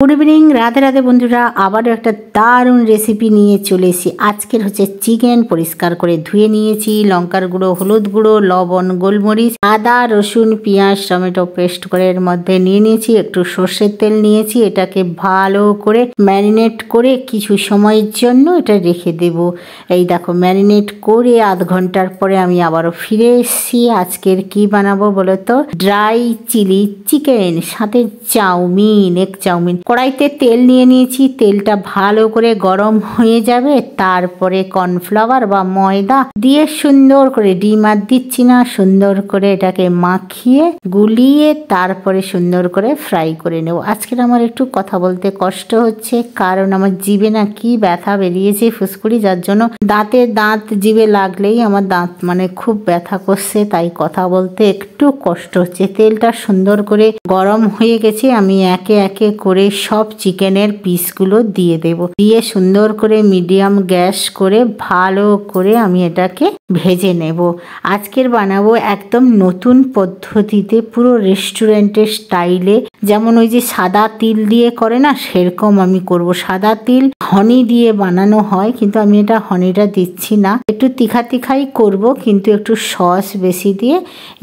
Good evening, Radhe Radhe বন্ধুরা। আবারও একটা দারুণ রেসিপি নিয়ে চলে এসেছি। আজকের হচ্ছে চিকেন। পরিষ্কার করে ধুয়ে নিয়েছি। লঙ্কার গুঁড়ো, হলুদ গুঁড়ো, লবণ, গোলমরিচ, আদা, রসুন, পেঁয়াজ, টমেটো পেস্ট করে এর মধ্যে নিয়ে নিয়েছি। একটু সর্ষের তেল নিয়েছি। এটাকে ভালো করে ম্যারিনেট করে কিছু সময়ের জন্য এটা রেখে দেব। এই দেখো, ম্যারিনেট করে আধ ঘন্টার পরে আমি আবারও ফিরে এসেছি। আজকের কি বানাবো বলো তো? ড্রাই চিলি চিকেন, সাথে চাউমিন, এগ চাউমিন। কড়াইতে তেল নিয়ে নিয়েছি। তেলটা ভালো করে গরম হয়ে যাবে, তারপরে কর্নফ্লাওয়ার বা ময়দা দিয়ে সুন্দর করে, ডিম আর দিচ্ছি না, সুন্দর করে এটাকে মাখিয়ে গুলিয়ে তারপরে সুন্দর করে ফ্রাই করে নেব। আজকের আমার একটু কথা বলতে কষ্ট হচ্ছে, কারণ আমার জিভে না কি ব্যথা বেরিয়েছে, ফুসকুড়ি, যার জন্য দাঁত জিভে লাগলেই আমার দাঁত খুব ব্যথা করছে, তাই কথা বলতে একটু কষ্ট হচ্ছে। তেলটা সুন্দর করে গরম হয়ে গেছে। আমি একে একে করে সব চিকেনের পিসগুলো দিয়ে দেব। দিয়ে সুন্দর করে মিডিয়াম গ্যাস করে ভালো করে আমি এটাকে ভেজে নেব। আজকের বানাবো একদম নতুন পদ্ধতিতে, পুরো রেস্টুরেন্টের স্টাইলে। যেমন ওই যে সাদা তিল দিয়ে করে না, সেরকম আমি করব। সাদা তিল হনি দিয়ে বানানো হয়, কিন্তু আমি এটা হনিটা দিচ্ছি না। একটু তিখা তিখাই করব, কিন্তু একটু সস বেশি দিয়ে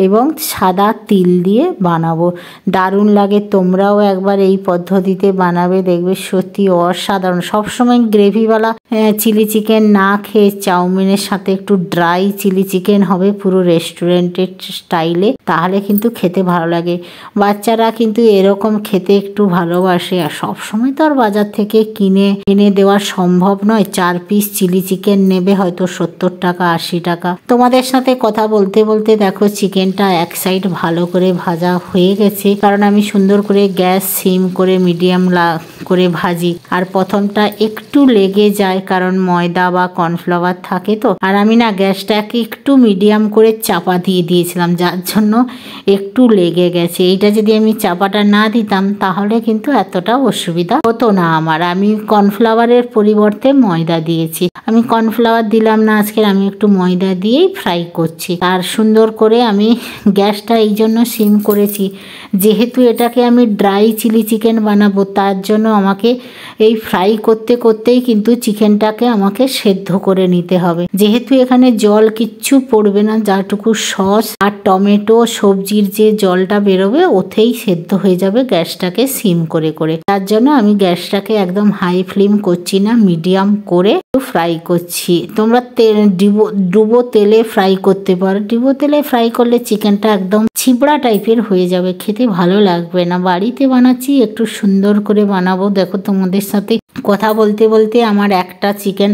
এবং সাদা তিল দিয়ে বানাবো। দারুণ লাগে। তোমরাও একবার এই পদ্ধতিতে বানাবে, দেখবে সত্যি অসাধারণ। সবসময় গ্রেভিওয়ালা চিলি চিকেন না খেয়ে চাউমিনের সাথে একটু ড্রাই চিলি চিকেন হবে পুরো রেস্টুরেন্টের স্টাইলে, তাহলে কিন্তু খেতে ভালো লাগে। বাচ্চারা কিন্তু এরকম খেতে একটু ভালোবাসে। আর সবসময় তো আর বাজার থেকে কিনে দেওয়া সম্ভব নয়। 4 পিস চিলি চিকেন নেবে হয়তো 70 টাকা 80 টাকা। তোমাদের সাথে কথা বলতে বলতে দেখো চিকেনটা এক সাইড ভালো করে ভাজা হয়ে গেছে, কারণ আমি সুন্দর করে গ্যাস সিম করে মিডিয়াম করে ভাজি। আর প্রথমটা একটু লেগে যায়, কারণ ময়দা বা কর্নফ্লাওয়ার থাকে তো। আর আমি না গ্যাসটাকে একটু মিডিয়াম করে চাপা দিয়ে দিয়েছিলাম, যার জন্য একটু লেগে গেছে। এইটা যদি আমি চাপাটা না দিতাম তাহলে কিন্তু এতটা অসুবিধা হতো না আমার। আমি কর্নফ্লাওয়ারের পরিবর্তে ময়দা দিয়েছি। আমি কর্নফ্লাওয়ার দিলাম না আজকের, আমি একটু ময়দা দিয়েই ফ্রাই করছি। আর সুন্দর করে আমি গ্যাসটা এই জন্য সিম করেছি, যেহেতু এটাকে আমি ড্রাই চিলি চিকেন বানাবো, তার জন্য আমাকে এই ফ্রাই করতে করতেই কিন্তু চিকেনটাকে আমাকে সেদ্ধ করে নিতে হবে। যেহেতু এখানে জল কিচ্ছু পড়বে না, যাটুকু সস আর টমেটো সবজির যে জলটা বেরোবে ওতেই সেদ্ধ হয়ে যাবে, গ্যাসটাকে সিম করে করে। তার জন্য আমি গ্যাসটাকে একদম হাই ফ্লেম করছি না, মিডিয়াম করে ফ্রাই করছি। তোমরা ডুবো তেলে ফ্রাই করতে পারো। ডুবো তেলে ফ্রাই করলে চিকেনটা একদম ছিবড়া টাইপের হয়ে যাবে, খেতে ভালো লাগবে না। বাড়িতে বানাচ্ছি, একটু সুন্দর করে বানাবো। দেখো, তোমাদের সাথে কথা বলতে বলতে আমার একটা চিকেন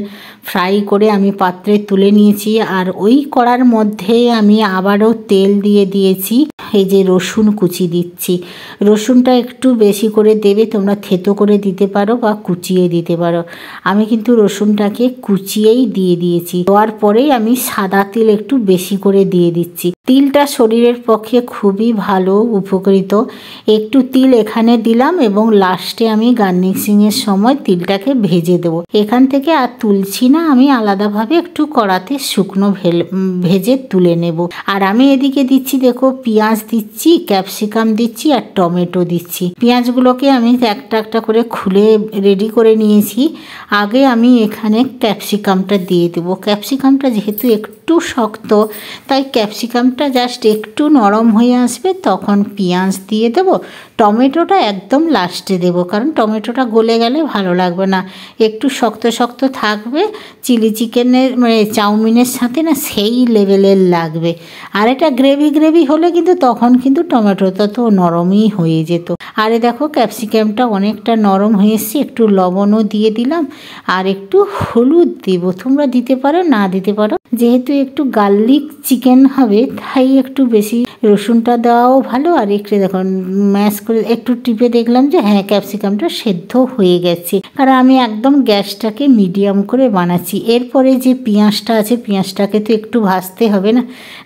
ফ্রাই করে আমি পাত্রে তুলে নিয়েছি। আর ওই কড়ার মধ্যে আমি আবারও তেল দিয়ে দিয়েছি। এই যে রসুন কুচি দিচ্ছি, রসুনটা একটু বেশি করে দেবে। তোমরা থেতো করে দিতে পারো বা কুচিয়ে দিতে পারো। আমি কিন্তু রসুনটাকে কুচিয়েই দিয়ে দিয়েছি। দেওয়ার পরেই আমি সাদা তিল একটু বেশি করে দিয়ে দিচ্ছি। তিলটা শরীরের পক্ষে খুবই ভালো, উপকৃত। একটু তিল এখানে দিলাম এবং লাস্টে আমি গার্নিশিংয়ের সময় তিলটাকে ভেজে দেবো। এখান থেকে আর তুলছি না, আমি আলাদাভাবে একটু কড়াতে শুকনো ভেজে তুলে নেব। আর আমি এদিকে দিচ্ছি, দেখো, পেঁয়াজ দিচ্ছি, ক্যাপসিকাম দিচ্ছি আর টমেটো দিচ্ছি। পেঁয়াজগুলোকে আমি একটা একটা করে খুলে রেডি করে নিয়েছি। আগে আমি এখানে ক্যাপসিকামটা দিয়ে দেবো। ক্যাপসিকামটা যেহেতু একটু শক্ত, তাই ক্যাপসিকামটা জাস্ট একটু নরম হয়ে আসবে তখন পেঁয়াজ দিয়ে দেবো। টমেটোটা একদম লাস্টে দেবো, কারণ টমেটোটা গলে গেলে ভালো লাগবে না, একটু শক্ত শক্ত থাকবে। চিলি চিকেনের চাউমিনের সাথে না সেই লেভেলের লাগবে। আর এটা গ্রেভি হলে কিন্তু তখন কিন্তু টমেটোটা তো নরমই হয়ে যেত। আরে দেখো, ক্যাপসিকামটা অনেকটা নরম হয়ে এসছে। একটু লবণও দিয়ে দিলাম আর একটু হলুদ দেবো। তোমরা দিতে পারো, না দিতে পারো। যেহেতু একটু গার্লিক চিকেন হবে, তাই একটু বেশি রসুনটা দেওয়াও ভালো। আর একটু দেখো ম্যাশ করে একটু টিপে দেখলাম যে হ্যাঁ, ক্যাপসিকামটা সেদ্ধ হয়ে গেছে। কারণ আমি একদম গ্যাসটাকে মিডিয়াম করে বানাচ্ছি। এরপরে যে পেঁয়াজটা আছে, পেঁয়াজটাকে তো একটু ভাজতে হবে না,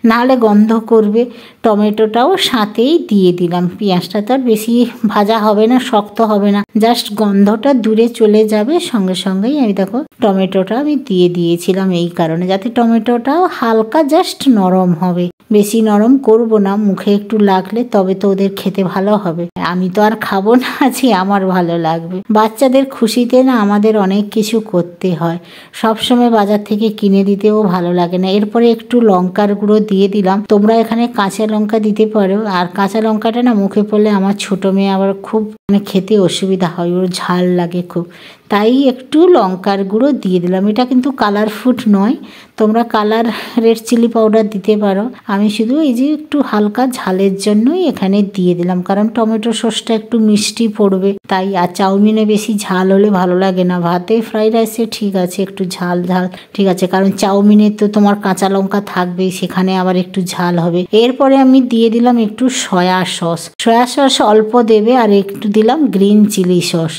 নাহলে গন্ধ করবে। টমেটোটাও সাথেই দিয়ে দিলাম। পেঁয়াজটা তো আর বেশি ভাজা হবে না, শক্ত হবে না, জাস্ট গন্ধটা দূরে চলে যাবে। সঙ্গে সঙ্গেই আমি দেখো টমেটোটা আমি দিয়ে দিয়েছিলাম, এই কারণে যাতে টমেটোটাও হালকা জাস্ট নরম হবে। বেশি নরম করব না, মুখে একটু লাগলে তবে তো ওদের খেতে ভালো হবে। আমি তো আর খাবো না, আছি আমার ভালো লাগবে। বাচ্চাদের খুশিতে না আমাদের অনেক কিছু করতে হয়, সবসময় বাজার থেকে কিনে দিতেও ভালো লাগে না। এরপরে একটু লঙ্কার গুঁড়ো দিয়ে দিলাম, তোমরা এখানে কাঁচা লঙ্কা দিতে পারো। আর কাঁচা লঙ্কাটা না মুখে পড়লে আমার ছোট মেয়ে আবার খুব খেতে অসুবিধা হয়, ওর ঝাল লাগে খুব, তাই একটু লঙ্কার গুঁড়ো দিয়ে দিলাম। এটা কিন্তু কালার ফুড নয়, তোমরা কালার রেড চিলি পাউডার দিতে পারো। আমি শুধু এই যে একটু হালকা ঝালের জন্যই এখানে দিয়ে দিলাম, কারণ টমেটো সসটা একটু মিষ্টি পড়বে তাই। আর চাউমিনে বেশি ঝাল হলে ভালো লাগে না, ভাতে ফ্রাইড রাইসে ঠিক আছে একটু ঝাল ঝাল ঠিক আছে, কারণ চাউমিনে তো তোমার কাঁচা লঙ্কা থাকবেই, সেখানে আবার একটু ঝাল হবে। এরপরে আমি দিয়ে দিলাম একটু সয়া সস। সয়া সস অল্প দেবে, আর একটু দিলাম গ্রিন চিলি সস।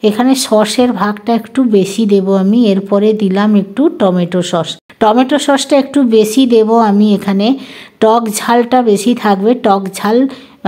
এখানে সসের ভাগটা একটু বেশি দেব আমি। এরপরে দিলাম একটু টমেটো সস। টমেটো সসটা একটু বেশি দেব আমি এখানে, টক ঝালটা বেশি থাকবে, টক ঝাল।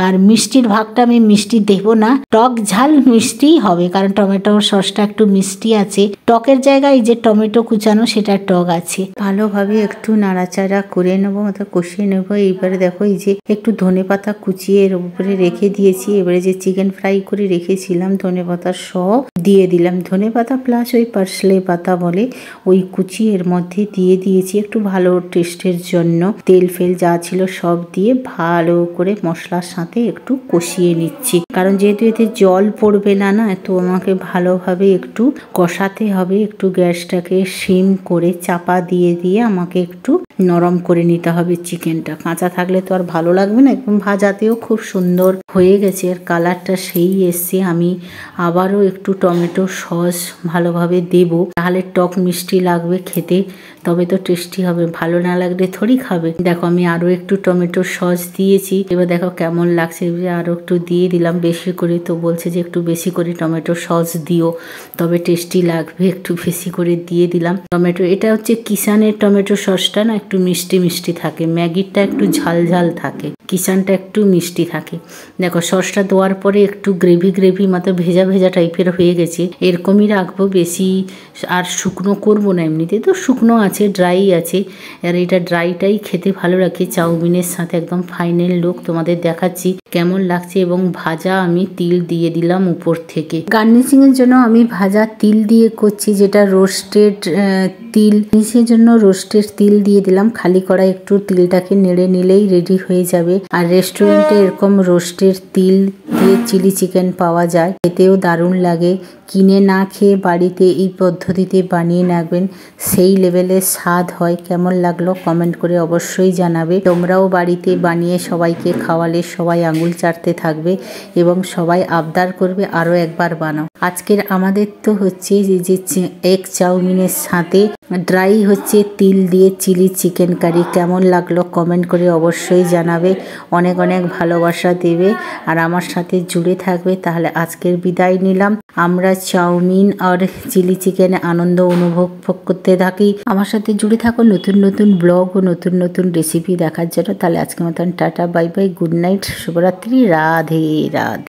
আর মিষ্টির ভাগটা আমি মিষ্টি দেব না, টক ঝাল মিষ্টিই হবে, কারণ টমেটো সসটা একটু মিষ্টি আছে। টকের জায়গায় যে টমেটো কুচানো সেটা টক আছে। ভালোভাবে একটু নাড়াচাড়া করে নেবো, মতো কষিয়ে নেবো। এইবারে দেখো এই যে একটু ধনেপাতা কুচিয়ে এর উপরে রেখে দিয়েছি। এবারে যে চিকেন ফ্রাই করে রেখেছিলাম ধনেপাতা সহ দিয়ে দিলাম। ধনেপাতা প্লাস ওই পার্সলে পাতা বলে ওই কুচি এর মধ্যে দিয়ে দিয়েছি একটু ভালো টেস্টের জন্য। তেল ফেল যা ছিল সব দিয়ে ভালো করে মশলার সাথে একটু কষিয়ে নিচ্ছি, কারণ যেহেতু এতে জল পড়বে না না, তো আমাকে ভালোভাবে একটু কষাতে হবে। একটু গ্যাসটাকে সিম করে চাপা দিয়ে দিয়ে আমাকে একটু নরম করে নিতে হবে চিকেনটা। কাঁচা থাকলে তো আর ভালো লাগবে না। একদম ভাজাতেও খুব সুন্দর হয়ে গেছে, আর কালারটা সেই এসছে। আমি আবারও একটু টমেটো সস ভালোভাবে দেব, তাহলে টক মিষ্টি লাগবে খেতে, তবে তো টেস্টি হবে। ভালো না লাগলে থোড়ি খাবে। দেখো আমি আরো একটু টমেটো সস দিয়েছি, এবার দেখো কেমন লাগছে। আরো একটু দিয়ে দিলাম বেশি করে, তো বলছে যে একটু বেশি করে টমেটো সস দিও তবে টেস্টি লাগবে, একটু বেশি করে দিয়ে দিলাম টমেটো। এটা হচ্ছে কিষানের টমেটো সসটা না একটু মিষ্টি মিষ্টি থাকে, ম্যাগিরটা একটু ঝাল ঝাল থাকে, কিষানটা একটু মিষ্টি থাকে। দেখো সসটা দেওয়ার পরে একটু গ্রেভি গ্রেভি মতো ভেজা ভেজা টাইপের হয়ে গেছে, এরকমই রাখবো, বেশি আর শুকনো করবো না। এমনিতে তো শুকনো আছে, ড্রাই আছে, আর এটা ড্রাইটাই খেতে ভালো লাগে চাউমিনের সাথে। একদম ফাইনাল লুক তোমাদের দেখাচ্ছি কেমন লাগছে। এবং ভাজা আমি তিল দিয়ে দিলাম উপর থেকে। গার্নিশিং এর জন্য আমি ভাজা তিল দিয়ে করছি, যেটা রোস্টেড তিল, নিচের জন্য রোস্টেড তিল দিয়ে দিলাম। খালি কড়াই একটু তিলটাকে নেড়ে নিলেই রেডি হয়ে যাবে। আর রেস্টুরেন্টে এরকম রোস্টেড তিল দিয়ে চিলি চিকেন পাওয়া যায়, খেতেও দারুণ লাগে। কিনে না খেয়ে বাড়িতে এই পদ্ধতিতে বানিয়ে রাখবেন, সেই লেভেলের স্বাদ হয়। কেমন লাগলো কমেন্ট করে অবশ্যই জানাবে। তোমরাও বাড়িতে বানিয়ে সবাইকে খাওয়ালে সবাই আঙুল চাটতে থাকবে এবং সবাই আবদার করবে আরও একবার বানাও। আজকের আমাদের তো হচ্ছে যে এগ চাউমিনের সাথে ড্রাই হচ্ছে তিল দিয়ে চিলি চিকেন কারি। কেমন লাগলো কমেন্ট করে অবশ্যই জানাবে। অনেক অনেক ভালোবাসা দেবে আর আমার সাথে জুড়ে থাকবে। তাহলে আজকের বিদায় নিলাম। আমরা চাউমিন আর চিলি চিকেনে আনন্দ অনুভব করতে থাকি। আমার সাথে জুড়ে থাকো নতুন নতুন ব্লগ ও নতুন নতুন রেসিপি দেখার জন্য। তাহলে আজকের মতন tata, bye bye, good night, শুভরাত্রি, রাধে রাধে।